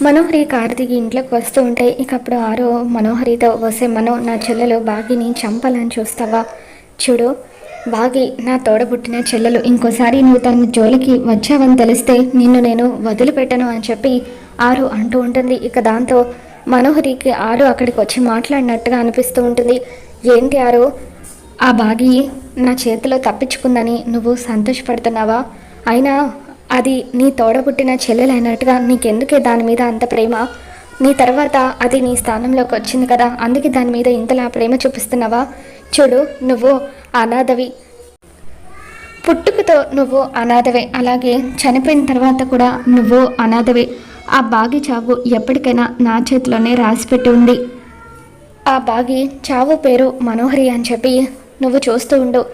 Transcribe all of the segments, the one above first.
మనోహరి car దిగి ఇంట్లోకి వస్తూ ఉంటే ఇక అప్పుడు ఆరో మనోహరితో వస్తే నా చెల్లెలు బాగిని చంపాలని చూస్తావా? చూడు, బాగి నా తోడబుట్టిన చెల్లెలు, ఇంకోసారి నువ్వు తన జోలికి వచ్చావని తెలిస్తే నిన్ను నేను వదిలిపెట్టను అని చెప్పి ఆరు అంటూ ఉంటుంది. ఇక దాంతో మనోహరికి ఆరు అక్కడికి వచ్చి మాట్లాడినట్టుగా అనిపిస్తూ ఉంటుంది. ఏంటి ఆరు, ఆ బాగి నా చేతిలో తప్పించుకుందని నువ్వు సంతోషపడుతున్నావా? అయినా అది నీ తోడబుట్టిన చెల్లెలైనట్టుగా నీకెందుకే దాని మీద అంత ప్రేమ? నీ తర్వాత అది నీ స్థానంలోకి వచ్చింది కదా, అందుకే దాని మీద ఇంతలా ప్రేమ చూపిస్తున్నావా? చూడు, నువ్వు అనాథవి, పుట్టుకతో నువ్వు అనాథవే, అలాగే చనిపోయిన తర్వాత కూడా నువ్వు అనాథవే. ఆ బాగి చావు ఎప్పటికైనా నా చేతిలోనే రాసిపెట్టి ఉంది. ఆ బాగి చావు పేరు మనోహరి అని చెప్పి నువ్వు చూస్తూ ఉండు.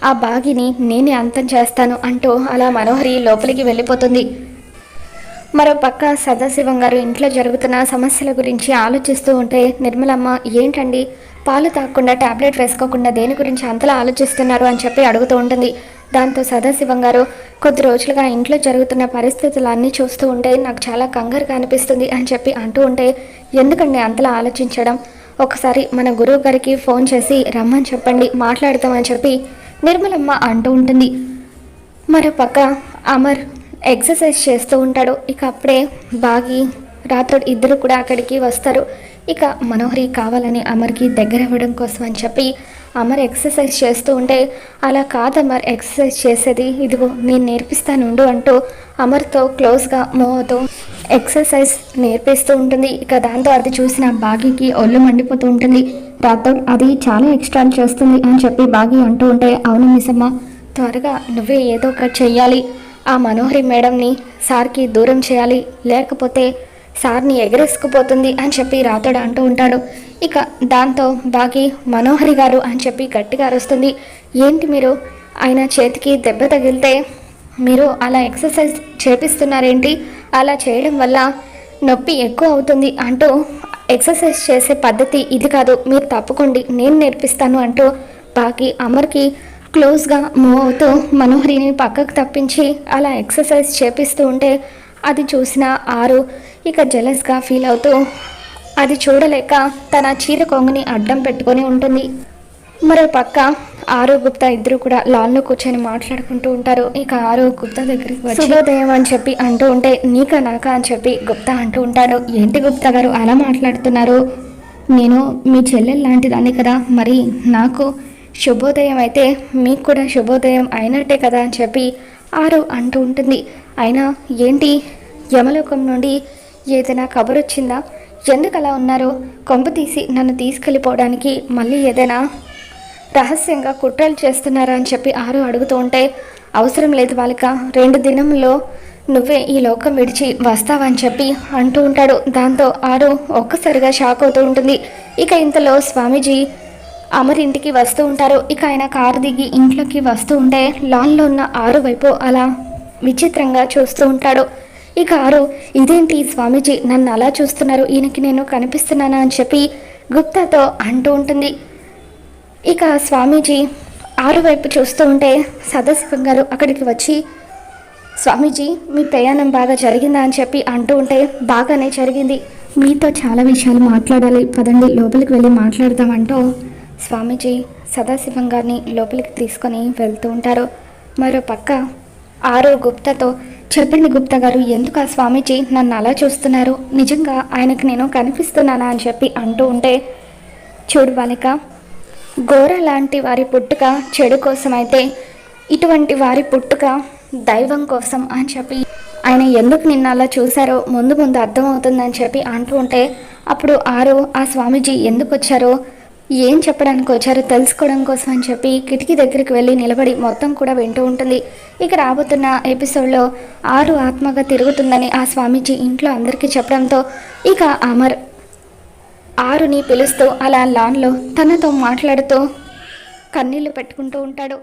ఆ బాగిని నేనే అంతం చేస్తాను అంటూ అలా మనోహరి లోపలికి వెళ్ళిపోతుంది. మరో పక్క సదాశివం గారు ఇంట్లో జరుగుతున్న సమస్యల గురించి ఆలోచిస్తూ ఉంటే నిర్మలమ్మ, ఏంటండి పాలు తాగకుండా టాబ్లెట్ వేసుకోకుండా దేని గురించి అంతలా ఆలోచిస్తున్నారు అని చెప్పి అడుగుతూ ఉంటుంది. దాంతో సదాశివం గారు, కొద్ది రోజులుగా ఇంట్లో జరుగుతున్న పరిస్థితులు అన్నీ చూస్తూ ఉంటే నాకు చాలా కంగారుగా అనిపిస్తుంది అని చెప్పి అంటూ ఉంటే, ఎందుకండి అంతలా ఆలోచించడం, ఒకసారి మన గురువు గారికి ఫోన్ చేసి రమ్మని చెప్పండి, మాట్లాడతామని చెప్పి నిర్మలమ్మ అంటూ ఉంటుంది. మరోపక్క అమర్ ఎక్సర్సైజ్ చేస్తూ ఉంటాడు. ఇక అప్పుడే బాగి రాత్రుడు ఇద్దరు కూడా అక్కడికి వస్తారు. ఇక మనోహరి కావాలని అమర్కి దగ్గర అవ్వడం కోసం అని చెప్పి అమర్ ఎక్సర్సైజ్ చేస్తూ ఉంటే, అలా కాదు అమర్ ఎక్సర్సైజ్ చేసేది, ఇదిగో నేను నేర్పిస్తానుండు అంటూ అమర్తో క్లోజ్గా మూవ్తో ఎక్సర్సైజ్ నేర్పిస్తూ ఉంటుంది. ఇక దాంతో అది చూసిన బాగీకి ఒళ్ళు మండిపోతూ ఉంటుంది. రాత్రుడు అది చాలా ఎక్స్ట్రా చేస్తుంది అని చెప్పి బాగి అంటూ ఉంటే, అవును మిస్సమ్మ, త్వరగా నువ్వే ఏదో ఒకటి చెయ్యాలి, ఆ మనోహరి మేడంని సార్కి దూరం చేయాలి, లేకపోతే సార్ని ఎగరేసుకుపోతుంది అని చెప్పి రాతోడు అంటూ ఉంటాడు. ఇక దాంతో బాగి మనోహరి గారు అని చెప్పి గట్టిగా అరుస్తుంది. ఏంటి మీరు, ఆయన చేతికి దెబ్బ తగిలితే మీరు అలా ఎక్సర్సైజ్ చేపిస్తున్నారేంటి? అలా చేయడం వల్ల నొప్పి ఎక్కువ అవుతుంది అంటూ, ఎక్సర్సైజ్ చేసే పద్ధతి ఇది కాదు, మీరు తప్పుకోండి, నేను నేర్పిస్తాను అంటూ బాగి అమర్కి క్లోజ్గా మూవ్ అవుతూ మనోహరిని పక్కకు తప్పించి అలా ఎక్సర్సైజ్ చేపిస్తూ ఉంటే అది చూసిన ఆరు ఇక జెలస్గా ఫీల్ అవుతూ అది చూడలేక తన చీర కొంగుని అడ్డం పెట్టుకొని ఉంటుంది. మరో పక్క ఆరు గుప్తా ఇద్దరు కూడా లాన్లో కూర్చొని మాట్లాడుకుంటూ ఉంటారు. ఇక ఆరు గుప్తా దగ్గరికి వచ్చి శుభోదయం అని చెప్పి అంటూ ఉంటే, నీకా నాకా అని చెప్పి గుప్తా అంటూ ఉంటాడు. ఏంటి గుప్తా గారు అలా మాట్లాడుతున్నారు? నేను మీ చెల్లెలు లాంటిదాన్ని కదా, మరి నాకు శుభోదయం అయితే మీకు కూడా శుభోదయం అయినట్టే కదా అని చెప్పి ఆరు అంటూ ఉంటుంది. అయినా ఏంటి, యమలోకం నుండి ఏదైనా కబురు వచ్చిందా? ఎందుకు అలా ఉన్నారు? కొంప తీసి నన్ను తీసుకెళ్ళిపోవడానికి మళ్ళీ ఏదైనా రహస్యంగా కుట్రలు చేస్తున్నారా అని చెప్పి ఆరు అడుగుతూ ఉంటే, అవసరం లేదు బాలిక, 2 దినంలో నువ్వే ఈ లోకం విడిచి వస్తావని చెప్పి అంటూ ఉంటాడు. దాంతో ఆరు ఒక్కసారిగా షాక్ అవుతూ ఉంటుంది. ఇక ఇంతలో స్వామీజీ అమర్ ఇంటికి వస్తూ ఉంటారు. ఇక ఆయన కారు దిగి ఇంట్లోకి వస్తూ ఉంటే లాన్లో ఉన్న ఆరు వైపు అలా విచిత్రంగా చూస్తూ ఉంటాడు. ఇక ఆరు, ఇదేంటి స్వామీజీ నన్ను అలా చూస్తున్నారు, ఈయనకి నేను కనిపిస్తున్నానా అని చెప్పి గుప్తాతో అంటూ ఉంటుంది. ఇక స్వామీజీ ఆరు వైపు చూస్తూ ఉంటే సదాశివం గారు అక్కడికి వచ్చి, స్వామీజీ మీ ప్రయాణం బాగా జరిగిందా అని చెప్పి అంటూ ఉంటే, బాగానే జరిగింది, మీతో చాలా విషయాలు మాట్లాడాలి, పదండి లోపలికి వెళ్ళి మాట్లాడదామంటూ స్వామీజీ సదాశివం గారిని లోపలికి తీసుకొని వెళ్తూ ఉంటారు. మరో పక్క ఆరు గుప్తాతో, చెప్పండి గుప్తా గారు, ఎందుకు ఆ స్వామీజీ నన్ను అలా చూస్తున్నారు, నిజంగా ఆయనకు నేను కనిపిస్తున్నానా అని చెప్పి అంటూ ఉంటే, చూడు బాలిక, ఘోర లాంటి వారి పుట్టుక చెడు కోసం అయితే ఇటువంటి వారి పుట్టుక దైవం కోసం అని చెప్పి ఆయన ఎందుకు నిన్న అలా చూశారో ముందు ముందు అర్థమవుతుందని చెప్పి అంటూ ఉంటే, అప్పుడు ఆరు ఆ స్వామీజీ ఎందుకు వచ్చారో ఏం చెప్పడానికి వచ్చారో తెలుసుకోవడం కోసం అని చెప్పి కిటికీ దగ్గరికి వెళ్ళి నిలబడి మొత్తం కూడా వింటూ ఉంటుంది. ఇక రాబోతున్న ఎపిసోడ్లో ఆరు ఆత్మగా తిరుగుతుందని ఆ స్వామీజీ ఇంట్లో అందరికీ చెప్పడంతో ఇక అమర్ ఆరుని పిలుస్తూ అలా లాన్లో తనతో మాట్లాడుతూ కన్నీళ్లు పెట్టుకుంటూ ఉంటాడు.